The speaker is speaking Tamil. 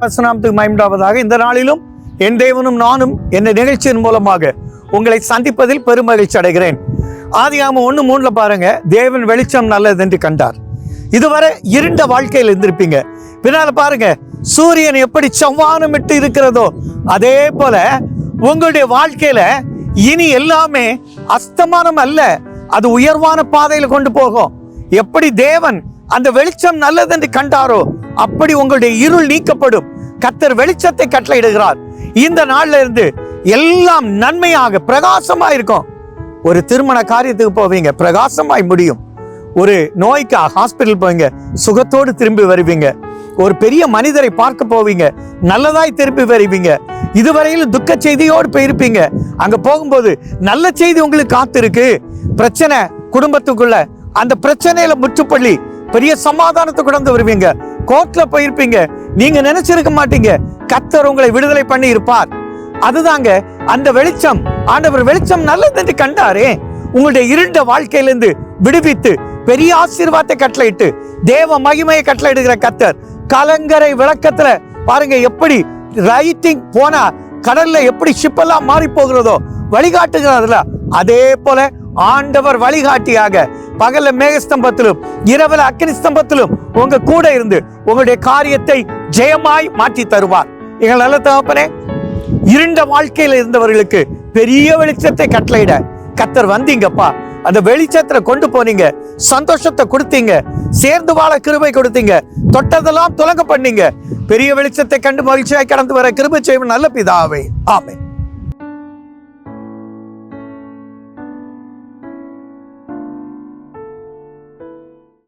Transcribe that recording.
நாமத்துக்கு மகிமையுண்டாவதாக. இந்த நாளிலும் என் தேவனும் நானும் என்ற நிகழ்ச்சியின் மூலமாக உங்களை சந்திப்பதில் பெருமகிழ்ச்சி அடைகிறேன். ஆதியாகமம் 1:3 பாருங்க, தேவன் வெளிச்சம் நல்லது என்று கண்டார். இதுவரை இருண்ட வாழ்க்கையில் இருந்திருப்பீங்க. பின்னால பாருங்க, சூரியன் எப்படி செவ்வானமிட்டு இருக்கிறதோ அதே போல உங்களுடைய வாழ்க்கையில இனி எல்லாமே அஸ்தமானம் அல்ல, அது உயர்வான பாதையில கொண்டு போகும். எப்படி தேவன் அந்த வெளிச்சம் நல்லது என்று கண்டாரோ அப்படி உங்களுடைய இருள் நீக்கப்படும். கர்த்தர் வெளிச்சத்தை கட்டளையிடுகிறார். இந்த நாள்ல இருந்து எல்லாம் நன்மையாக பிரகாசமா இருக்கும். ஒரு திருமண காரியத்துக்கு போவீங்க, பிரகாசமாய் முடியும். ஒரு நோய்க்கு ஹாஸ்பிட்டல் போவீங்க, சுகத்தோடு திரும்பி வருவீங்க. ஒரு பெரிய மனிதரை பார்க்க போவீங்க, நல்லதாய் திரும்பி வருவீங்க. இதுவரையிலும் துக்க செய்தியோடு போயிருப்பீங்க, அங்க போகும்போது நல்ல செய்தி உங்களுக்கு காத்திருக்கு. பிரச்சனை குடும்பத்துக்குள்ள, அந்த பிரச்சனையில முற்றுப்புள்ளி பெரிய சமாதானத்தை கொண்டு வருவீங்க. கோர்ட்ல போயிருப்பீங்க, நீங்க நினைச்சிருக்க மாட்டீங்க, கர்த்தர் உங்களை விடுதலை பண்ணி இருப்பார். அதுதாங்க அந்த வெளிச்சம். ஆண்டவர் வெளிச்சம் நல்லது என்று கண்டாரே, உங்களுடைய இருண்ட வாழ்க்கையிலிருந்து விடுவித்து பெரிய ஆசீர்வாதத்தை கட்டளையிட்டு தேவ மகிமையை கட்டளையிடுகிற கர்த்தர். கலங்கரை விளக்கத்துல பாருங்க, எப்படி ரைட்டிங் போனா கடல்ல எப்படி ஷிப்பெல்லாம் மாறி போகிறதோ வழிகாட்டுகிறதுல, அதே போல ஆண்டவர் வழிகாட்டியாக பகல்ல மேகஸ்தம்பத்திலும் இரவுல அக்கினி ஸ்தம்பத்திலும் உங்க கூட இருந்து உங்களுடைய காரியத்தை ஜெயமாய் மாற்றி தருவார். எங்கள் நல்ல தகப்பனே, இருண்ட வாழ்க்கையில இருந்தவர்களுக்கு பெரிய வெளிச்சத்தை கட்டளையிட கர்த்தர் வந்தீங்கப்பா. அந்த வெளிச்சத்துல கொண்டு போனீங்க, சந்தோஷத்தை கொடுத்தீங்க, சேர்ந்து வாழ கிருபை கொடுத்தீங்க, தொட்டதெல்லாம் துலங்க பண்ணீங்க. பெரிய வெளிச்சத்தை கண்டு மகிழ்ச்சியாய் கடந்து வர கிருபை செய்யும் நல்ல பிதாவே, ஆமென்.